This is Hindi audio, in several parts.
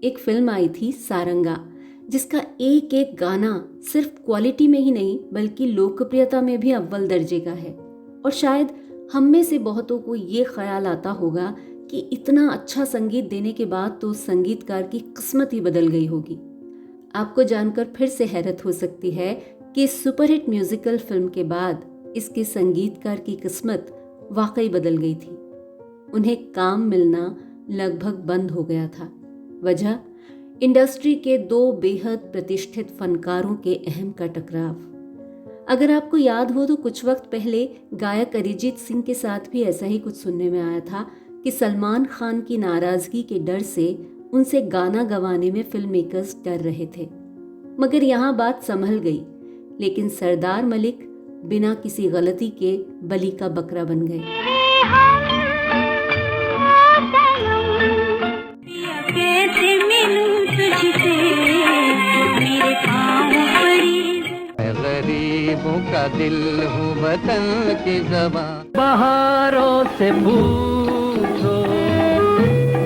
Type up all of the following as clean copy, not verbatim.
एक फिल्म आई थी सारंगा, जिसका एक एक गाना सिर्फ क्वालिटी में ही नहीं बल्कि लोकप्रियता में भी अव्वल दर्जे का है। और शायद हम में से बहुतों को ये ख्याल आता होगा कि इतना अच्छा संगीत देने के बाद तो उस संगीतकार की किस्मत ही बदल गई होगी। आपको जानकर फिर से हैरत हो सकती है कि इस सुपरहिट म्यूजिकल फिल्म के बाद इसके संगीतकार की किस्मत वाकई बदल गई थी। उन्हें काम मिलना लगभग बंद हो गया था। वजह इंडस्ट्री के दो बेहद प्रतिष्ठित फनकारों के अहम का टकराव। अगर आपको याद हो तो कुछ वक्त पहले गायक अरिजीत सिंह के साथ भी ऐसा ही कुछ सुनने में आया था कि सलमान खान की नाराजगी के डर से उनसे गाना गवाने में फिल्म मेकर्स डर रहे थे। मगर यहाँ बात संभल गई, लेकिन सरदार मलिक बिना किसी गलती के बलि का बकरा बन गए। गरीबों का दिल हूँ वतन की ज़बान, बहारों से पूछो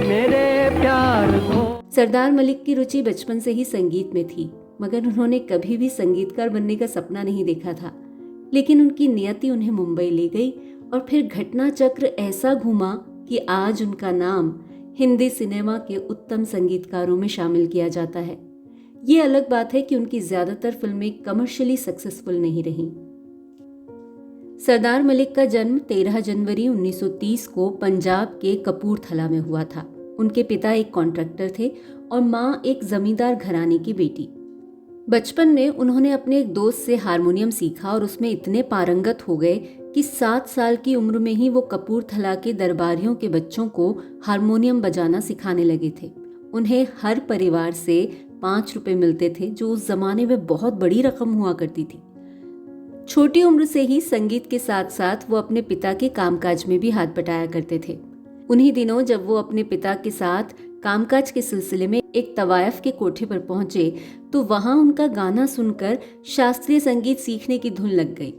मेरे प्यार को। सरदार मलिक की रुचि बचपन से ही संगीत में थी, मगर उन्होंने कभी भी संगीतकार बनने का सपना नहीं देखा था। लेकिन उनकी नियति उन्हें मुंबई ले गई और फिर घटना चक्र ऐसा घूमा कि आज उनका नाम हिंदी सिनेमा के उत्तम संगीतकारों में शामिल किया जाता है। ये अलग बात है कि उनकी ज्यादातर फिल्में कमर्शियली सक्सेसफुल नहीं रहीं। सरदार मलिक का जन्म 13 जनवरी 1930 को पंजाब के कपूरथला में हुआ था। उनके पिता एक कॉन्ट्रैक्टर थे और माँ एक जमींदार घराने की बेटी। बचपन में उन्होंने अपने एक दोस्त से हारमोनियम सीखा और उसमें इतने पारंगत हो गए कि 7 साल की उम्र में ही वो कपूरथला के दरबारियों के बच्चों को हारमोनियम बजाना सिखाने लगे थे। उन्हें हर परिवार से 5 रुपए मिलते थे, जो उस जमाने में बहुत बड़ी रकम हुआ करती थी। छोटी उम्र से ही संगीत के साथ साथ वो अपने पिता के कामकाज में भी हाथ बटाया करते थे। उन्हीं दिनों जब वो अपने पिता के साथ कामकाज के सिलसिले में एक तवायफ के कोठे पर पहुंचे तो वहां उनका गाना सुनकर शास्त्रीय संगीत सीखने की धुन लग गई।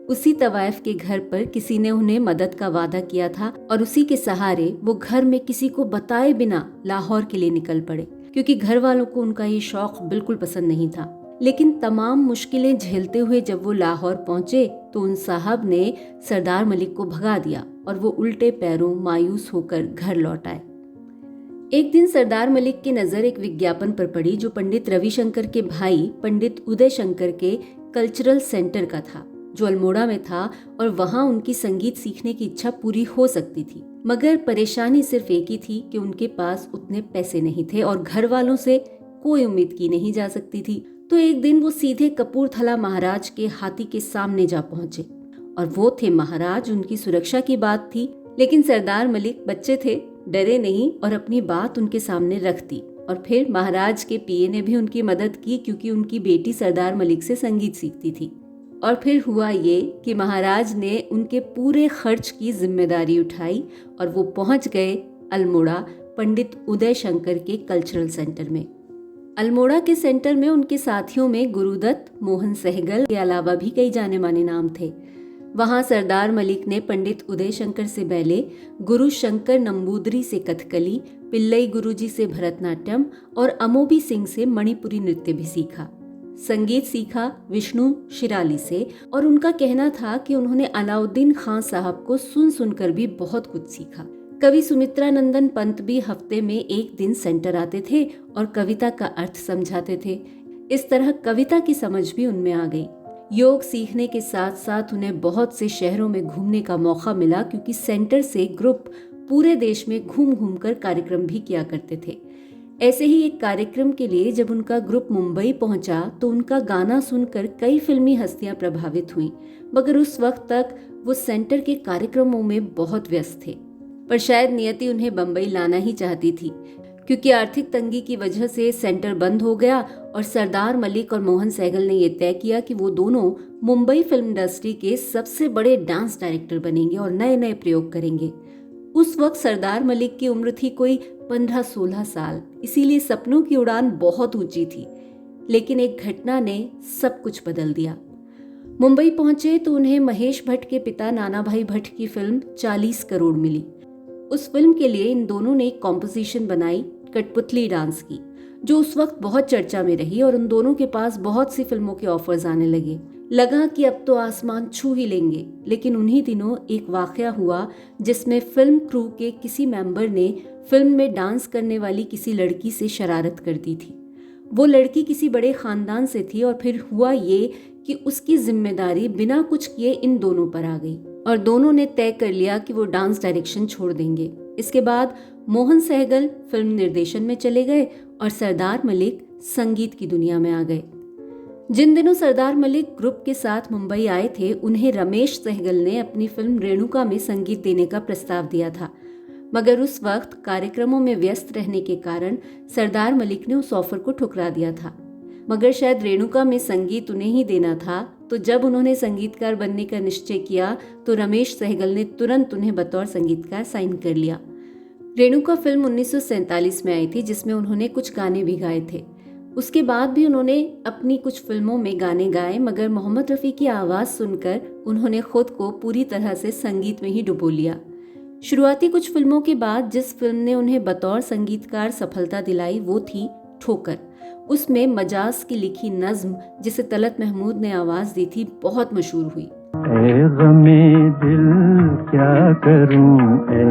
उसी तवायफ के घर पर किसी ने उन्हें मदद का वादा किया था और उसी के सहारे वो घर में किसी को बताए बिना लाहौर के लिए निकल पड़े, क्योंकि घर वालों को उनका ये शौक बिल्कुल पसंद नहीं था। लेकिन तमाम मुश्किलें झेलते हुए जब वो लाहौर पहुंचे तो उन साहब ने सरदार मलिक को भगा दिया और वो उल्टे पैरों मायूस होकर घर लौट आए। एक दिन सरदार मलिक की नजर एक विज्ञापन पर पड़ी जो पंडित रविशंकर के भाई पंडित उदय शंकर के कल्चरल सेंटर का था, जो अल्मोड़ा में था, और वहां उनकी संगीत सीखने की इच्छा पूरी हो सकती थी। मगर परेशानी सिर्फ एक ही थी कि उनके पास उतने पैसे नहीं थे और घर वालों से कोई उम्मीद की नहीं जा सकती थी। तो एक दिन वो सीधे कपूरथला महाराज के हाथी के सामने जा पहुंचे, और वो थे महाराज। उनकी सुरक्षा की बात थी, लेकिन सरदार मलिक बच्चे थे, डरे नहीं और अपनी बात उनके सामने रख दी। और फिर महाराज के पीए ने भी उनकी मदद की, क्योंकि उनकी बेटी सरदार मलिक से संगीत सीखती थी। और फिर हुआ ये कि महाराज ने उनके पूरे खर्च की जिम्मेदारी उठाई और वो पहुंच गए अल्मोड़ा पंडित उदय शंकर के कल्चरल सेंटर में। अल्मोड़ा के सेंटर में उनके साथियों में गुरुदत्त, मोहन सहगल के अलावा भी कई जाने माने नाम थे। वहां सरदार मलिक ने पंडित उदय शंकर से बैले, गुरु शंकर नंबूदरी से कथकली, पिल्लई गुरुजी से भरतनाट्यम और अमोबी सिंह से मणिपुरी नृत्य भी सीखा। संगीत सीखा विष्णु शिराली से, और उनका कहना था कि उन्होंने अलाउद्दीन खान साहब को सुन सुनकर भी बहुत कुछ सीखा। कवि सुमित्रा नंदन पंत भी हफ्ते में एक दिन सेंटर आते थे और कविता का अर्थ समझाते थे। इस तरह कविता की समझ भी उनमें आ गई। योग सीखने के साथ साथ उन्हें बहुत से शहरों में घूमने का मौका मिला, क्योंकि सेंटर से ग्रुप पूरे देश में घूम घूम कर कार्यक्रम भी किया करते थे। ऐसे ही एक कार्यक्रम के लिए जब उनका ग्रुप मुंबई पहुंचा तो उनका गाना सुनकर कई फिल्मी हस्तियां प्रभावित हुईं, मगर उस वक्त तक वो सेंटर के कार्यक्रमों में बहुत व्यस्त थे। पर शायद नियति उन्हें बम्बई लाना ही चाहती थी, क्योंकि आर्थिक तंगी की वजह से सेंटर बंद हो गया और सरदार मलिक और मोहन सहगल ने यह तय किया कि वो दोनों मुंबई फिल्म इंडस्ट्री के सबसे बड़े डांस डायरेक्टर बनेंगे और नए नए प्रयोग करेंगे। उस वक्त सरदार मलिक की उम्र थी कोई 15-16 साल, इसीलिए सपनों की उड़ान बहुत ऊंची थी। लेकिन एक घटना ने सब कुछ बदल दिया। मुंबई पहुंचे तो उन्हें महेश भट्ट के पिता नाना भाई भट्ट की फिल्म 40 करोड़ मिली। उस फिल्म के लिए इन दोनों ने एक कॉम्पोजिशन बनाई कठपुतली डांस की, जो उस वक्त बहुत चर्चा में रही और उन दोनों के पास बहुत सी फिल्मों के ऑफर्स आने लगे। लगा कि अब तो आसमान छू ही लेंगे, लेकिन उन्हीं दिनों एक वाकया हुआ जिसमें फिल्म क्रू के किसी मेंबर ने फिल्म में डांस करने वाली किसी लड़की से शरारत कर दी थी। वो लड़की किसी बड़े खानदान से थी और फिर हुआ ये कि उसकी जिम्मेदारी बिना कुछ किए इन दोनों पर आ गई और दोनों ने तय कर लिया कि वो डांस डायरेक्शन छोड़ देंगे। इसके बाद मोहन सहगल फिल्म निर्देशन में चले गए और सरदार मलिक संगीत की दुनिया में आ गए। जिन दिनों सरदार मलिक ग्रुप के साथ मुंबई आए थे, उन्हें रमेश सहगल ने अपनी फिल्म रेणुका में संगीत देने का प्रस्ताव दिया था, मगर उस वक्त कार्यक्रमों में व्यस्त रहने के कारण सरदार मलिक ने उस ऑफर को ठुकरा दिया था। मगर शायद रेणुका में संगीत उन्हें ही देना था, तो जब उन्होंने संगीतकार बनने का निश्चय किया तो रमेश सहगल ने तुरंत उन्हें बतौर संगीतकार साइन कर लिया। रेणुका फिल्म 1947 में आई थी, जिसमें उन्होंने कुछ गाने भी गाए थे। उसके बाद भी उन्होंने अपनी कुछ फिल्मों में गाने गाए, मगर मोहम्मद रफ़ी की आवाज़ सुनकर उन्होंने खुद को पूरी तरह से संगीत में ही डुबो लिया। शुरुआती कुछ फिल्मों के बाद जिस फिल्म ने उन्हें बतौर संगीतकार सफलता दिलाई वो थी ठोकर। उसमें मजाज की लिखी नज्म, जिसे तलत महमूद ने आवाज़ दी थी, बहुत मशहूर हुई। ए गमे दिल क्या करूं ए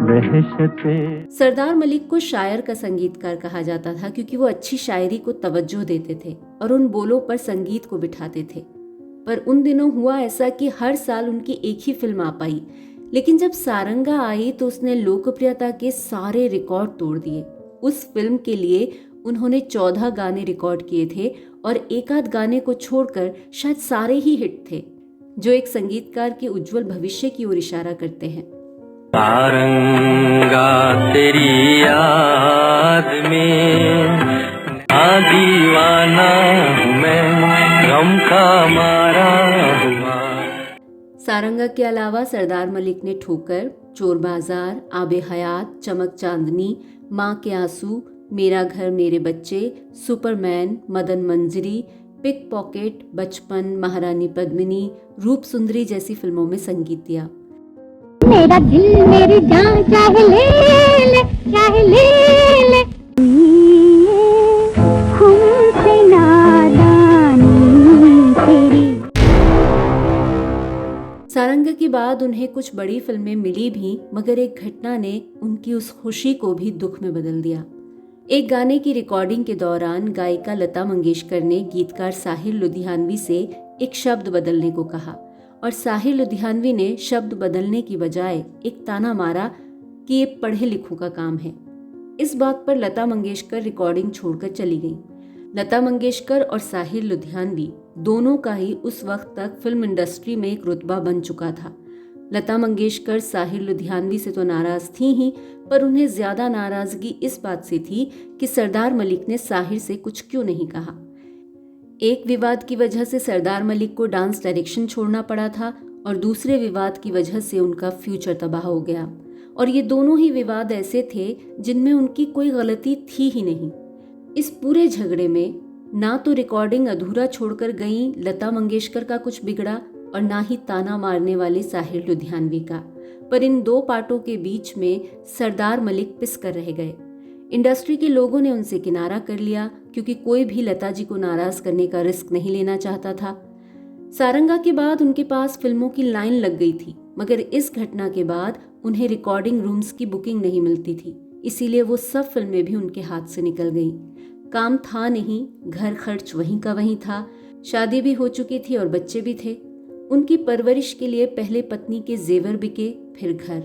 वहशते। सरदार मलिक को शायर का संगीतकार कहा जाता था क्योंकि वो अच्छी शायरी को तवज्जो देते थे और उन बोलों पर संगीत को बिठाते थे। पर उन दिनों हुआ ऐसा कि हर साल उनकी एक ही फिल्म आ पाई, लेकिन जब सारंगा आई तो उसने लोकप्रियता के सारे रिकॉर्ड तोड़ दिए। उस फिल्म के लिए उन्होंने 14 गाने रिकॉर्ड किए थे और एक आध गाने को छोड़कर शायद सारे ही हिट थे, जो एक संगीतकार के उज्जवल भविष्य की ओर इशारा करते हैं। सारंगा तेरी याद में दीवाना हूँ मैं, गम का मारा हुआ। सारंगा के अलावा सरदार मलिक ने ठोकर, चोर बाजार, आबे हयात, चमक चांदनी, माँ के आंसू, मेरा घर मेरे बच्चे, सुपरमैन, मदन मंजरी, पिक पॉकेट, बचपन, महारानी पद्मिनी, रूप सुंदरी जैसी फिल्मों में संगीत दिया। मेरा दिल मेरी जान चाहे ले ले, चाहे ले ले, हमसे नादानी तेरी। सारंगा के बाद उन्हें कुछ बड़ी फिल्में मिली भी, मगर एक घटना ने उनकी उस खुशी को भी दुख में बदल दिया। एक गाने की रिकॉर्डिंग के दौरान गायिका लता मंगेशकर ने गीतकार साहिर लुधियानवी से एक शब्द बदलने को कहा और साहिर लुधियानवी ने शब्द बदलने की बजाय एक ताना मारा कि ये पढ़े लिखों का काम है। इस बात पर लता मंगेशकर रिकॉर्डिंग छोड़कर चली गईं। लता मंगेशकर और साहिर लुधियानवी दोनों का ही उस वक्त तक फिल्म इंडस्ट्री में एक रुतबा बन चुका था। लता मंगेशकर साहिर लुधियानवी से तो नाराज थी ही, पर उन्हें ज्यादा नाराजगी इस बात से थी कि सरदार मलिक ने साहिर से कुछ क्यों नहीं कहा। एक विवाद की वजह से सरदार मलिक को डांस डायरेक्शन छोड़ना पड़ा था और दूसरे विवाद की वजह से उनका फ्यूचर तबाह हो गया, और ये दोनों ही विवाद ऐसे थे जिनमें उनकी कोई गलती थी ही नहीं। इस पूरे झगड़े में ना तो रिकॉर्डिंग अधूरा छोड़कर गई लता मंगेशकर का कुछ बिगड़ा और ना ही ताना मारने वाले साहिर लुधियानवी का, पर इन दो पार्टों के बीच में सरदार मलिक पिस कर रह गए। इंडस्ट्री के लोगों ने उनसे किनारा कर लिया क्योंकि कोई भी लता जी को नाराज करने का रिस्क नहीं लेना चाहता था। सारंगा के बाद उनके पास फिल्मों की लाइन लग गई थी, मगर इस घटना के बाद उन्हें रिकॉर्डिंग रूम्स की बुकिंग नहीं मिलती थी, इसीलिए वो सब फिल्में भी उनके हाथ से निकल गईं। काम था नहीं, घर खर्च वहीं का वहीं था, शादी भी हो चुकी थी और बच्चे भी थे। उनकी परवरिश के लिए पहले पत्नी के जेवर बिके, फिर घर।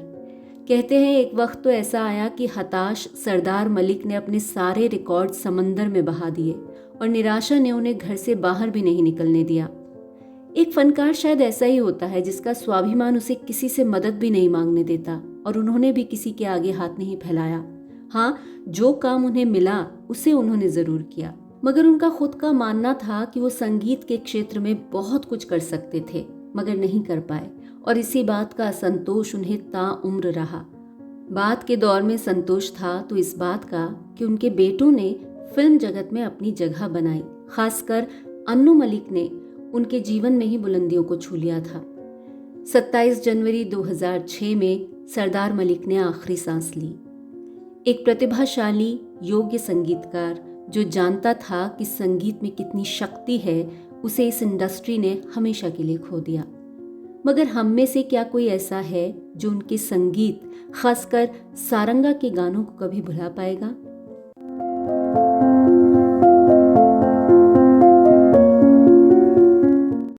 कहते हैं एक वक्त तो ऐसा आया कि हताश सरदार मलिक ने अपने सारे रिकॉर्ड समंदर में बहा दिए और निराशा ने उन्हें घर से बाहर भी नहीं निकलने दिया। एक फनकार शायद ऐसा ही होता है जिसका स्वाभिमान उसे किसी से मदद भी नहीं मांगने देता, और उन्होंने भी किसी के आगे हाथ नहीं फैलाया। हाँ, जो काम उन्हें मिला उसे उन्होंने जरूर किया, मगर उनका खुद का मानना था कि वो संगीत के क्षेत्र में बहुत कुछ कर सकते थे, मगर नहीं कर पाए, और इसी बात का असंतोष उन्हें ताउम्र रहा। बाद के दौर में संतोष था तो इस बात का कि उनके बेटों ने फिल्म जगत में अपनी जगह बनाई। खासकर अन्नू मलिक ने उनके जीवन में ही बुलंदियों को छू लिया था। 27 जनवरी 2006 में सरदार मलिक ने आखिरी सांस ली। एक प्रतिभाशाली, योग्य संगीतकार जो जानता था कि संगीत में कितनी शक्ति है, उसे इस इंडस्ट्री ने हमेशा के लिए खो दिया। मगर हम में से क्या कोई ऐसा है जो उनके संगीत, खासकर सारंगा के गानों को कभी भुला पाएगा?